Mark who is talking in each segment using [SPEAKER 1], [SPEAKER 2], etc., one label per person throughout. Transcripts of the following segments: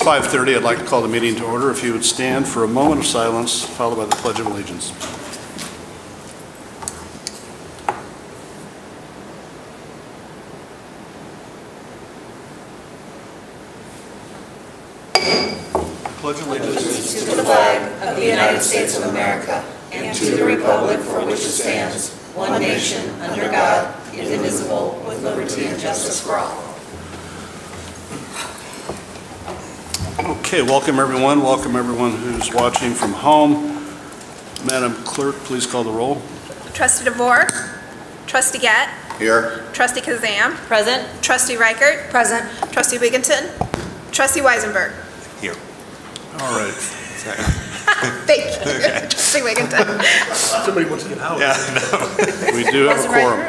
[SPEAKER 1] 5:30. I'd like to call the meeting to order. If you would stand for a moment of silence, followed by the Pledge of Allegiance. Pledge allegiance
[SPEAKER 2] to the flag of the United States of America and to the republic for which it stands, one nation, under God, indivisible, with liberty and justice for all.
[SPEAKER 1] Okay, welcome everyone. Welcome everyone who's watching from home. Madam Clerk, please call the roll.
[SPEAKER 3] Trustee DeVore. Trustee Gatt.
[SPEAKER 4] Here.
[SPEAKER 3] Trustee Kazam.
[SPEAKER 2] Present.
[SPEAKER 3] Trustee Reichert.
[SPEAKER 2] Present.
[SPEAKER 3] Trustee Wigginton. Trustee Weisenberg.
[SPEAKER 4] Here.
[SPEAKER 1] All right.
[SPEAKER 3] Thank you. Trustee Wigginton.
[SPEAKER 4] Somebody wants to get out.
[SPEAKER 1] Yeah, we do have a quorum.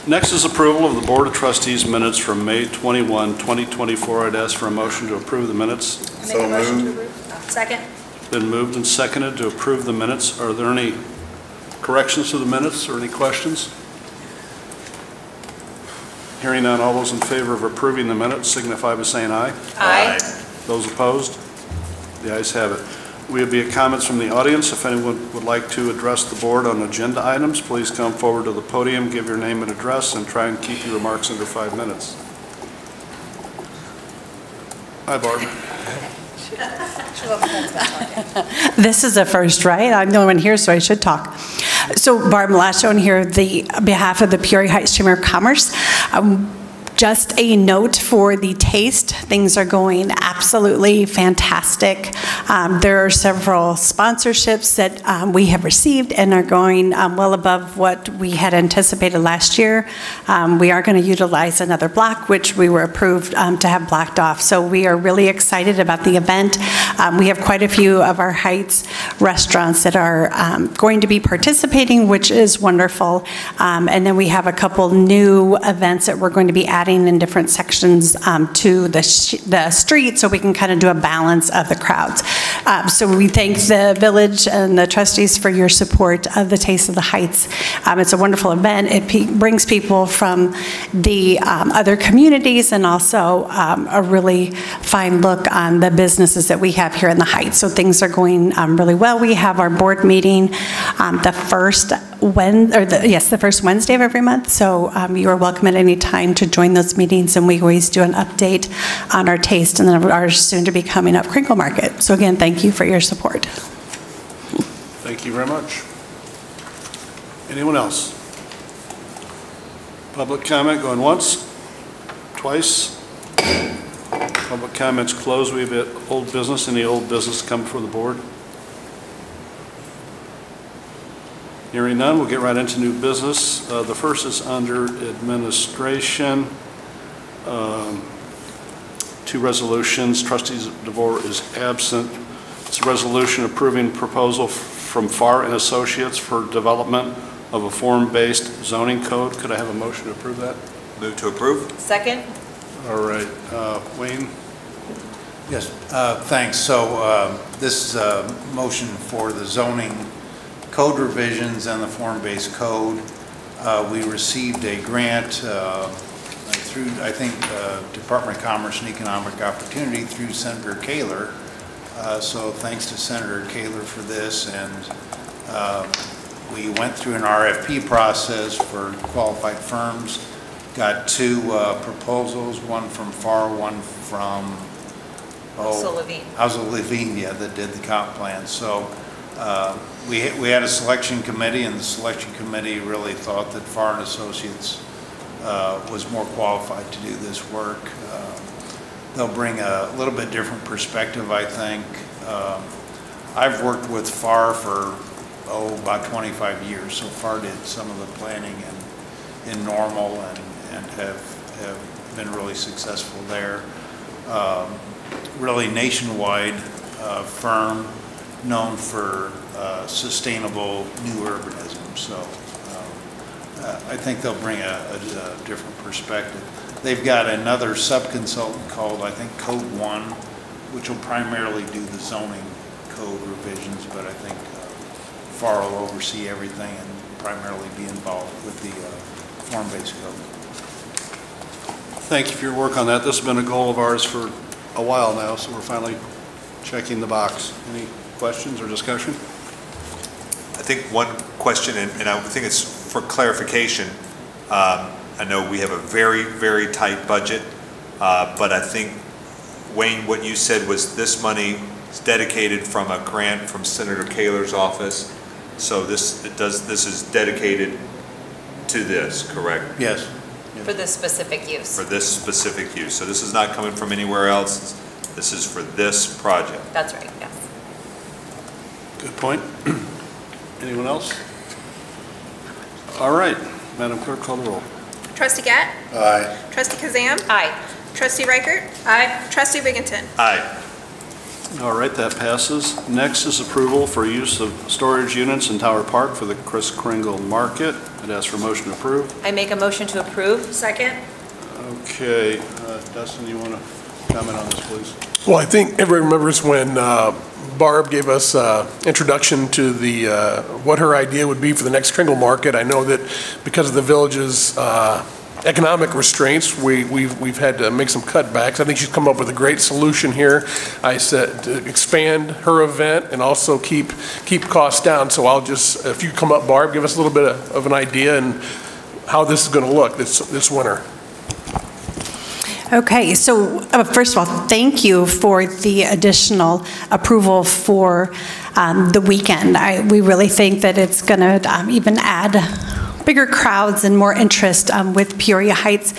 [SPEAKER 1] Next is approval of the Board of Trustees minutes from May 21, 2024. I'd ask for a motion to approve the minutes.
[SPEAKER 4] So moved.
[SPEAKER 3] Second.
[SPEAKER 1] Been moved and seconded to approve the minutes. Are there any corrections to the minutes or any questions? Hearing none, all those in favor of approving the minutes signify by saying aye.
[SPEAKER 2] Aye.
[SPEAKER 1] Those opposed? The ayes have it. We have comments from the audience. If anyone would like to address the board on agenda items, please come forward to the podium, give your name and address, and try and keep your remarks under 5 minutes. Hi, Barb.
[SPEAKER 5] This is a first, right? I'm the only one here, so I should talk. So Barb Malashon here, on behalf of the Peoria Heights Chamber of Commerce. Just a note for the taste, things are going absolutely fantastic. There are several sponsorships that we have received and are going well above what we had anticipated last year. We are going to utilize another block, which we were approved to have blocked off. So we are really excited about the event. We have quite a few of our Heights restaurants that are going to be participating, which is wonderful. And then we have a couple new events that we're going to be adding in different sections to the street so we can kind of do a balance of the crowds. So we thank the village and the trustees for your support of the Taste of the Heights. It's a wonderful event. It brings people from the other communities and also a really fine look on the businesses that we have here in the Heights. So things are going really well. We have our board meeting the first Wednesday of every month. So you are welcome at any time to join those meetings, and we always do an update on our taste and then our soon to be coming up Crinkle Market. So again, thank you for your support.
[SPEAKER 1] Thank you very much. Anyone else? Public comment going once, twice. Public comments closed. We have old business. Any old business come before the board? Hearing none, we'll get right into new business. The first is under administration. 2 resolutions. Trustee DeVore is absent. It's a resolution approving proposal from Farr and Associates for development of a form-based zoning code. Could I have a motion to approve that?
[SPEAKER 4] Move to approve.
[SPEAKER 2] Second.
[SPEAKER 1] All right, Wayne.
[SPEAKER 6] Yes, thanks. So this is a motion for the zoning code revisions and the form-based code. We received a grant through, I think, Department of Commerce and Economic Opportunity through Senator Kaler. So thanks to Senator Kaler for this, and we went through an RFP process for qualified firms, got 2 proposals, one from Farr, one from House of Levine, yeah, that did the comp plan. So we had a selection committee, and the selection committee really thought that Farr and Associates was more qualified to do this work. They'll bring a little bit different perspective, I think. I've worked with Farr for about 25 years. So Farr did some of the planning in Normal and have been really successful there. Really nationwide firm known for sustainable new urbanism. So I think they'll bring a different perspective. They've got another sub-consultant called, I think, Code 1, which will primarily do the zoning code revisions, but I think Farr will oversee everything and primarily be involved with the form-based code.
[SPEAKER 1] Thank you for your work on that. This has been a goal of ours for a while now, so we're finally checking the box. Any questions or discussion?
[SPEAKER 4] I think one question, and I think it's for clarification. I know we have a very, very tight budget, but I think, Wayne, what you said was this money is dedicated from a grant from Senator Kaler's office. So this is dedicated to this, correct?
[SPEAKER 6] Yes.
[SPEAKER 2] For this specific use.
[SPEAKER 4] For this specific use. So this is not coming from anywhere else. This is for this project.
[SPEAKER 2] That's right, yes.
[SPEAKER 1] Good point. Anyone else? All right, Madam Clerk, call the roll.
[SPEAKER 3] Trustee Gatt?
[SPEAKER 6] Aye.
[SPEAKER 3] Trustee Kazam?
[SPEAKER 2] Aye.
[SPEAKER 3] Trustee Reichert? Aye. Trustee Wigginton?
[SPEAKER 4] Aye.
[SPEAKER 1] All right, that passes. Next is approval for use of storage units in Tower Park for the Kris Kringle Market. I'd ask for motion to approve.
[SPEAKER 2] I make a motion to approve.
[SPEAKER 3] Second.
[SPEAKER 1] Okay, Dustin, you want to comment on this, please?
[SPEAKER 7] Well, I think everybody remembers when Barb gave us introduction to the what her idea would be for the next Kringle Market. I know that because of the village's economic restraints, we've had to make some cutbacks. I think she's come up with a great solution here. I said to expand her event and also keep costs down. So I'll just, if you come up, Barb, give us a little bit of an idea and how this is going to look this winter.
[SPEAKER 5] Okay, so first of all, thank you for the additional approval for the weekend. We really think that it's going to even add bigger crowds and more interest with Peoria Heights.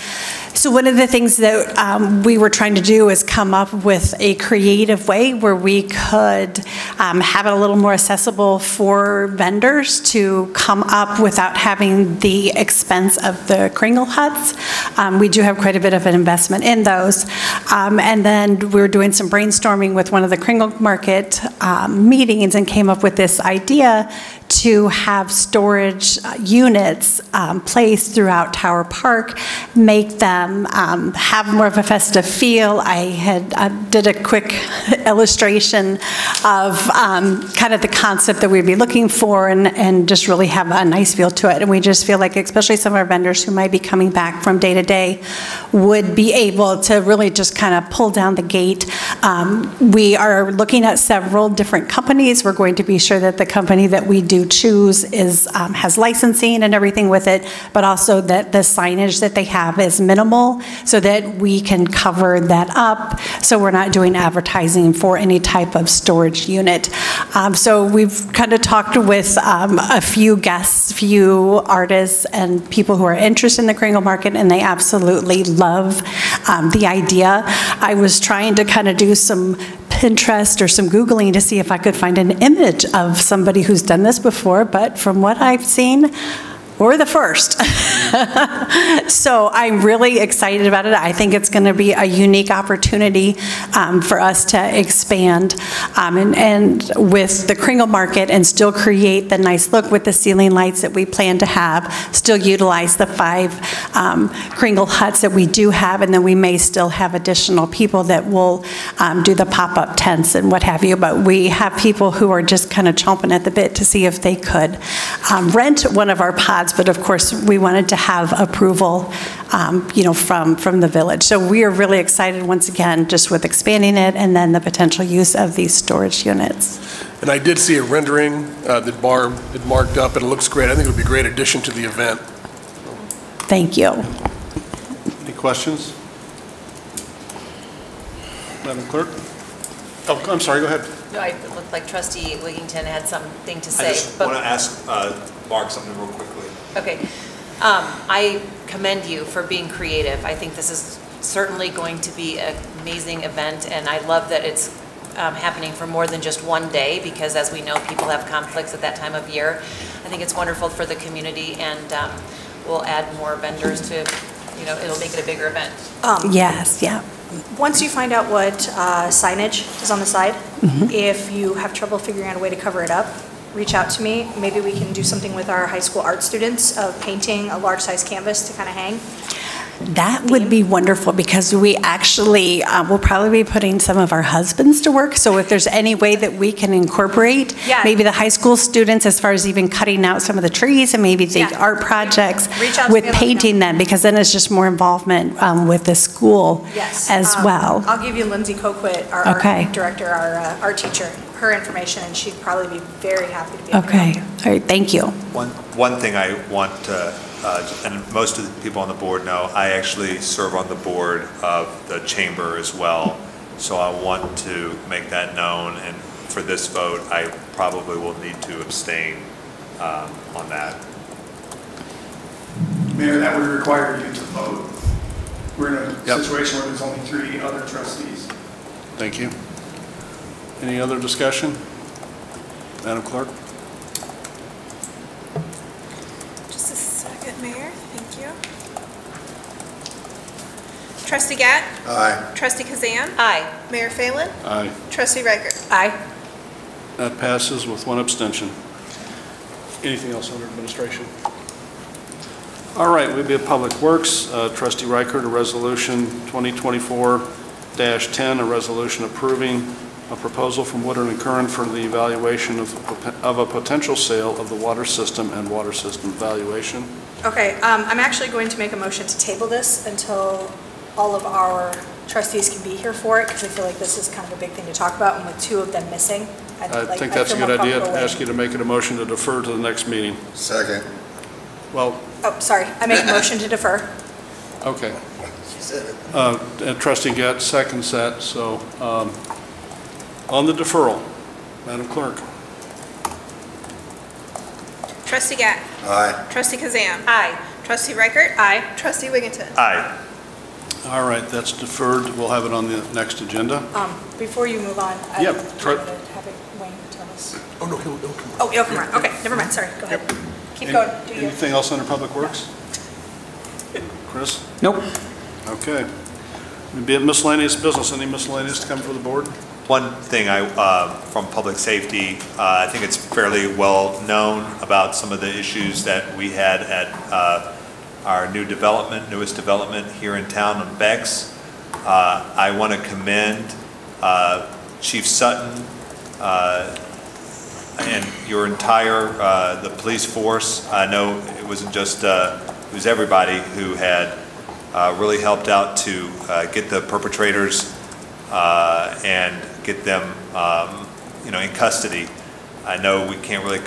[SPEAKER 5] So one of the things that we were trying to do is come up with a creative way where we could have it a little more accessible for vendors to come up without having the expense of the Kringle huts. We do have quite a bit of an investment in those. And then we were doing some brainstorming with one of the Kringle Market meetings and came up with this idea to have storage units placed throughout Tower Park, make them have more of a festive feel. I did a quick illustration of kind of the concept that we'd be looking for and just really have a nice feel to it. And we just feel like, especially some of our vendors who might be coming back from day to day, would be able to really just kind of pull down the gate. We are looking at several different companies. We're going to be sure that the company that we do choose has licensing and everything with it, but also that the signage that they have is minimal so that we can cover that up, so we're not doing advertising for any type of storage unit. So we've kind of talked with a few guests, few artists, and people who are interested in the Kringle Market, and they absolutely love the idea. I was trying to kind of do some Pinterest or some Googling to see if I could find an image of somebody who's done this before, but from what I've seen, we're the first. So I'm really excited about it. I think it's going to be a unique opportunity for us to expand and with the Kringle Market and still create the nice look with the ceiling lights that we plan to have, still utilize the 5 Kringle huts that we do have, and then we may still have additional people that will do the pop-up tents and what have you, but we have people who are just kind of chomping at the bit to see if they could rent one of our pods. But of course, we wanted to have approval, from the village. So we are really excited once again, just with expanding it and then the potential use of these storage units.
[SPEAKER 7] And I did see a rendering that Barb had marked up, and it looks great. I think it would be a great addition to the event.
[SPEAKER 5] Thank you.
[SPEAKER 1] Any questions? Madam Clerk? Oh, I'm sorry, go ahead.
[SPEAKER 2] No, it looked like Trustee Wigginton had something to say.
[SPEAKER 4] I just want to ask Mark something real quickly.
[SPEAKER 2] Okay. I commend you for being creative. I think this is certainly going to be an amazing event, and I love that it's happening for more than just one day, because as we know, people have conflicts at that time of year. I think it's wonderful for the community, and we'll add more vendors to, it'll make it a bigger event.
[SPEAKER 5] Yes, yeah.
[SPEAKER 8] Once you find out what signage is on the side, if you have trouble figuring out a way to cover it up, reach out to me. Maybe we can do something with our high school art students of painting a large size canvas to kind of hang.
[SPEAKER 5] That would be wonderful, because we actually will probably be putting some of our husbands to work. So if there's any way that we can incorporate
[SPEAKER 8] Yeah.
[SPEAKER 5] maybe the high school students as far as even cutting out some of the trees and maybe the
[SPEAKER 8] Yeah.
[SPEAKER 5] art projects
[SPEAKER 8] Reach out to
[SPEAKER 5] with
[SPEAKER 8] me and let me
[SPEAKER 5] painting them, because then it's just more involvement with the school
[SPEAKER 8] Yes.
[SPEAKER 5] as well.
[SPEAKER 8] I'll give you Lindsay Coquit, our
[SPEAKER 5] Okay.
[SPEAKER 8] art director, our art teacher, her information, and she'd probably be very happy to be able to help
[SPEAKER 5] Okay,
[SPEAKER 8] you.
[SPEAKER 5] all right, thank you.
[SPEAKER 4] One thing I want to, and most of the people on the board know, I actually serve on the board of the chamber as well. So I want to make that known, and for this vote, I probably will need to abstain on that.
[SPEAKER 9] Mayor, that would require you to vote. We're in a
[SPEAKER 1] Yep.
[SPEAKER 9] situation where there's only 3 other trustees.
[SPEAKER 1] Thank you. Any other discussion? Madam Clerk?
[SPEAKER 3] Just a second, Mayor. Thank you. Trustee Gatt.
[SPEAKER 6] Aye.
[SPEAKER 3] Trustee Kazan.
[SPEAKER 2] Aye.
[SPEAKER 3] Mayor Phelan.
[SPEAKER 1] Aye.
[SPEAKER 3] Trustee Reichert.
[SPEAKER 8] Aye.
[SPEAKER 1] That passes with 1 abstention. Anything else under administration? All right, we have Public Works. Trustee Reichert, a resolution 2024-10, a resolution approving a proposal from Woodard and Curran for the evaluation of a potential sale of the water system and water system valuation.
[SPEAKER 8] Okay, I'm actually going to make a motion to table this until all of our trustees can be here for it, because I feel like this is kind of a big thing to talk about, and with 2 of them missing,
[SPEAKER 1] I think that's a
[SPEAKER 8] feel
[SPEAKER 1] good
[SPEAKER 8] more
[SPEAKER 1] idea.
[SPEAKER 8] comfortable
[SPEAKER 1] Ask you
[SPEAKER 8] waiting.
[SPEAKER 1] to make it a motion to defer to the next meeting.
[SPEAKER 6] Second.
[SPEAKER 1] Well,
[SPEAKER 8] Oh, sorry, I make a motion to defer.
[SPEAKER 1] okay. Trustee Gatt seconds that, so on the deferral, Madam Clerk.
[SPEAKER 3] Trustee Gatt.
[SPEAKER 6] Aye.
[SPEAKER 3] Trustee Kazan.
[SPEAKER 2] Aye.
[SPEAKER 3] Trustee Reichert.
[SPEAKER 8] Aye.
[SPEAKER 3] Trustee Wigginton.
[SPEAKER 4] Aye.
[SPEAKER 1] All right, that's deferred. We'll have it on the next agenda.
[SPEAKER 8] Before you move on, I
[SPEAKER 1] Yeah,
[SPEAKER 8] wanted to
[SPEAKER 1] try-
[SPEAKER 8] have it, Wayne tell us.
[SPEAKER 7] Oh, no, he'll come.
[SPEAKER 8] Oh, he'll come around, okay, never mind, sorry, go ahead. Keep going, do you?
[SPEAKER 1] Anything else under Public Works? Chris?
[SPEAKER 5] Nope.
[SPEAKER 1] Okay. Be it miscellaneous business, any miscellaneous to come for the board?
[SPEAKER 4] One thing from public safety, I think it's fairly well known about some of the issues that we had at our newest development here in town on Bex. I want to commend Chief Sutton and your entire, the police force. I know it wasn't just, it was everybody who had really helped out to get the perpetrators and get them, in custody. I know we can't really,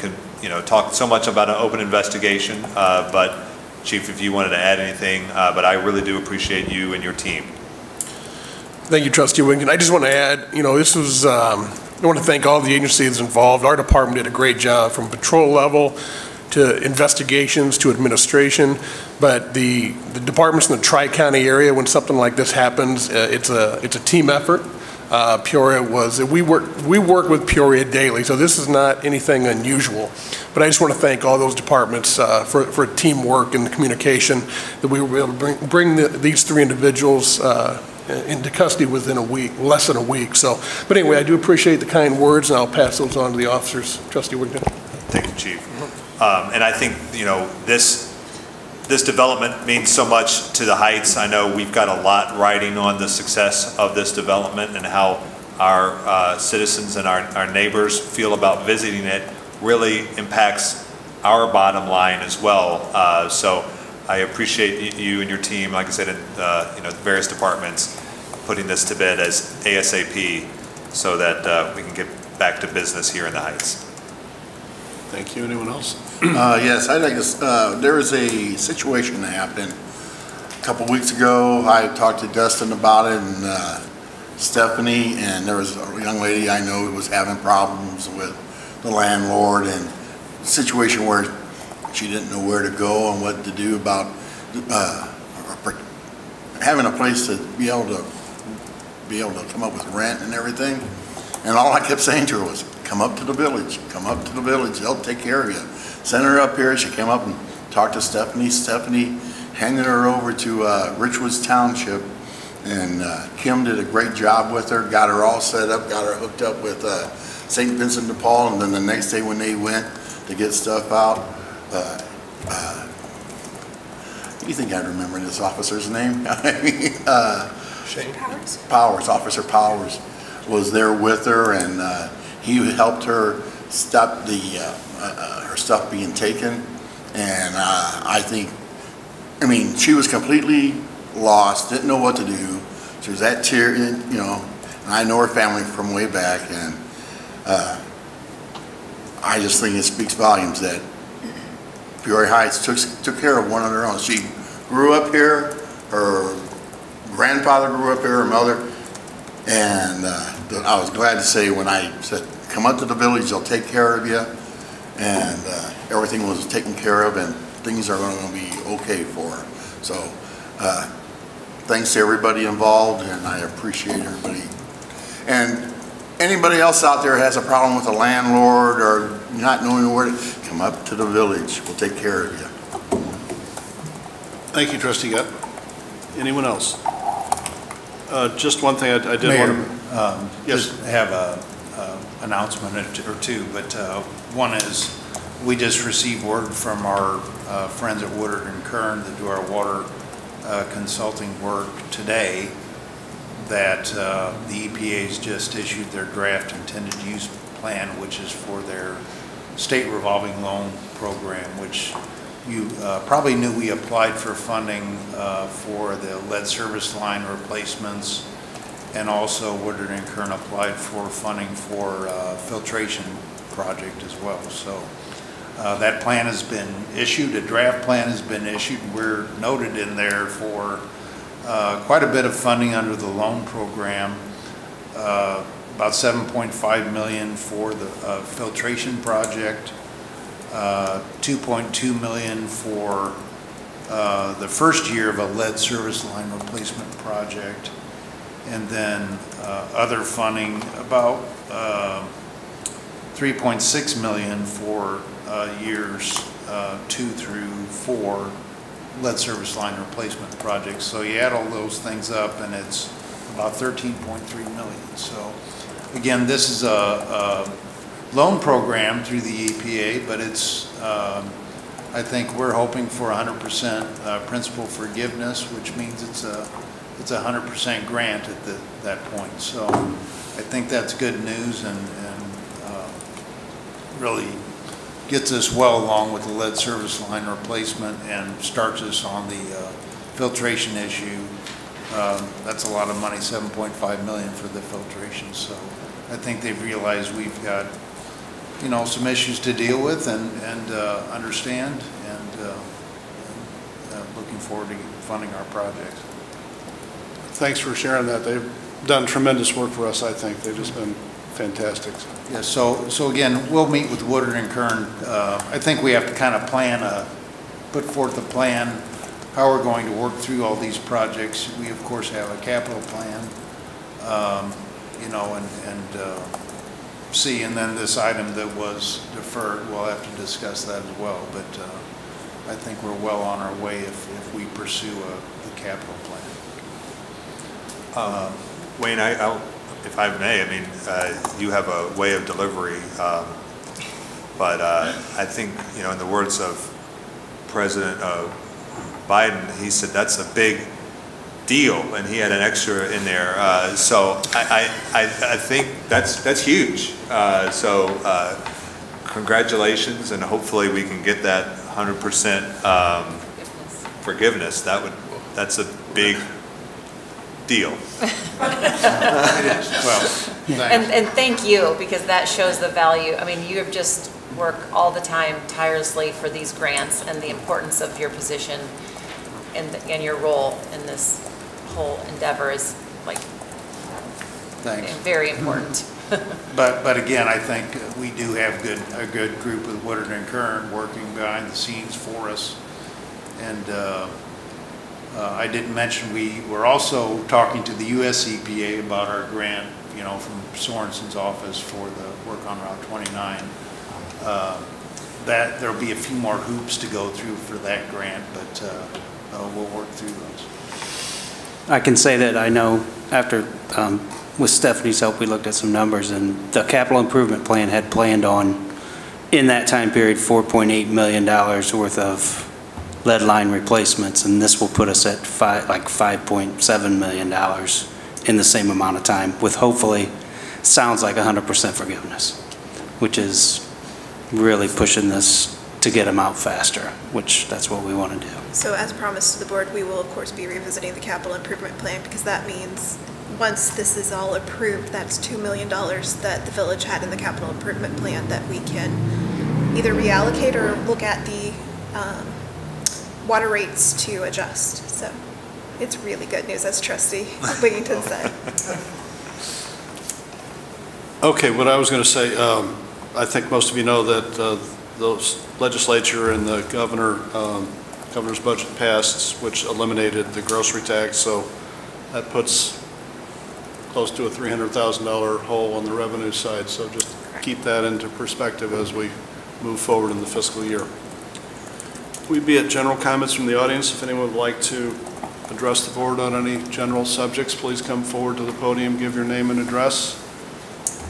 [SPEAKER 4] talk so much about an open investigation, but Chief, if you wanted to add anything, but I really do appreciate you and your team.
[SPEAKER 7] Thank you, Trustee Wington. I just want to add, this was, I want to thank all the agencies involved. Our department did a great job, from patrol level to investigations to administration. But the departments in the Tri-County area, when something like this happens, it's a team effort. Peoria we work with Peoria daily, so this is not anything unusual. But I just want to thank all those departments for teamwork and communication, that we were able to bring these 3 individuals into custody within a week, less than a week. So, but anyway, I do appreciate the kind words, and I'll pass those on to the officers. Trustee Wigton.
[SPEAKER 4] Thank you, Chief. And I think, this development means so much to the Heights. I know we've got a lot riding on the success of this development, and how our citizens and our neighbors feel about visiting it really impacts our bottom line as well. So I appreciate you and your team, like I said, in the various departments, putting this to bed as ASAP, so that we can get back to business here in the Heights.
[SPEAKER 1] Thank you. Anyone else?
[SPEAKER 10] Yes, I'd like to, there was a situation that happened a couple weeks ago. I talked to Dustin about it, and Stephanie, and there was a young lady I know who was having problems with the landlord, and a situation where she didn't know where to go and what to do about having a place to be able to come up with rent and everything. And all I kept saying to her was, come up to the village, they'll take care of you. Sent her up here, she came up and talked to Stephanie. Stephanie handed her over to Richwoods Township, and Kim did a great job with her, got her all set up, got her hooked up with St. Vincent de Paul, and then the next day when they went to get stuff out, you think I'd remember this officer's name?
[SPEAKER 7] Shane?
[SPEAKER 10] Powers, Officer Powers was there with her, and he helped her stop her stuff being taken. And I mean, she was completely lost, didn't know what to do. She was at tear, you know, and I know her family from way back, and I just think it speaks volumes that Peoria Heights took care of one on her own. She grew up here, her grandfather grew up here, her mother, and I was glad to say when I said, come up to the village, they'll take care of you, and everything was taken care of, and things are going to be okay for her. So thanks to everybody involved, and I appreciate everybody. And anybody else out there has a problem with a landlord or not knowing where to, come up to the village. We'll take care of you.
[SPEAKER 1] Thank you, Trustee Gett. Anyone else? Just one thing I did
[SPEAKER 6] Mayor,
[SPEAKER 1] want to... Yes.
[SPEAKER 6] just have a announcement or two, but one is we just received word from our friends at Woodard and Kern that do our water consulting work today that the EPA's just issued their draft intended use plan, which is for their state revolving loan program, which you probably knew we applied for funding for the lead service line replacements, and also Woodard and Kern applied for funding for filtration project as well. So that plan has been issued, a draft plan has been issued. We're noted in there for quite a bit of funding under the loan program, about $7.5 million for the filtration project, $2.2 million for the first year of a lead service line replacement project, and then other funding about $3.6 million for years 2 through 4 lead service line replacement projects. So you add all those things up and it's about $13.3 million. So again, this is a loan program through the EPA, but it's I think we're hoping for 100% principal forgiveness, which means it's a 100% grant at that point. So I think that's good news, and really gets us well along with the lead service line replacement and starts us on the filtration issue. That's a lot of money, $7.5 million for the filtration. So I think they've realized we've got, you know, some issues to deal with and understand, and looking forward to funding our projects.
[SPEAKER 1] Thanks for sharing that. They've done tremendous work for us, I think. They've just been fantastic.
[SPEAKER 6] Yeah, so again, we'll meet with Woodard and Kern. I think we have to kind of put forth a plan, how we're going to work through all these projects. We, of course, have a capital plan, you know, and see, and then this item that was deferred, we'll have to discuss that as well. But I think we're well on our way if we pursue the capital plan.
[SPEAKER 4] Wayne, if I may, I mean, you have a way of delivery, but I think, you know, in the words of President Biden, he said that's a big deal, and he had an extra in there. So I think that's huge. So congratulations, and hopefully we can get that 100% forgiveness. That's a big deal.
[SPEAKER 6] Well,
[SPEAKER 2] and thank you, because that shows the value. I mean, you have just worked all the time tirelessly for these grants, and the importance of your position and your role in this whole endeavor is like very important.
[SPEAKER 6] But again, I think we do have a good group with Woodard and Kern working behind the scenes for us, and I didn't mention we were also talking to the US EPA about our grant, you know, from Sorensen's office for the work on Route 29. That there'll be a few more hoops to go through for that grant, but we'll work through those.
[SPEAKER 11] I can say that I know after, with Stephanie's help, we looked at some numbers, and the capital improvement plan had planned on, in that time period, $4.8 million worth of lead line replacements, and this will put us at $5.7 million in the same amount of time, with hopefully, sounds like 100% forgiveness, which is really pushing this to get them out faster, which that's what we want to do.
[SPEAKER 3] So as promised to the board, we will of course be revisiting the capital improvement plan, because that means once this is all approved, that's $2 million that the village had in the capital improvement plan that we can either reallocate or look at the water rates to adjust. So it's really good news, as Trustee Wiggington said.
[SPEAKER 1] Okay, what I was going to say, I think most of you know that the legislature and the governor's budget passed, which eliminated the grocery tax, so that puts close to a $300,000 hole on the revenue side, so just keep that into perspective as we move forward in the fiscal year. We'd be at general comments from the audience. If anyone would like to address the board on any general subjects, please come forward to the podium, give your name and address.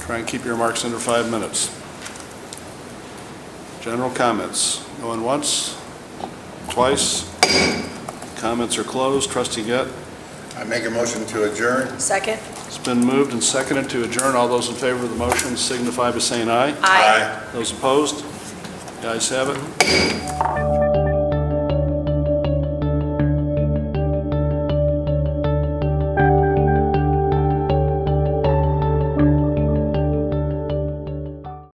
[SPEAKER 1] Try and keep your remarks under 5 minutes. General comments. Going once, twice. Comments are closed. Trustee Gett.
[SPEAKER 10] I make a motion to adjourn.
[SPEAKER 2] Second?
[SPEAKER 1] It's been moved and seconded to adjourn. All those in favor of the motion signify by saying aye.
[SPEAKER 2] Aye.
[SPEAKER 1] Those opposed? The ayes have it.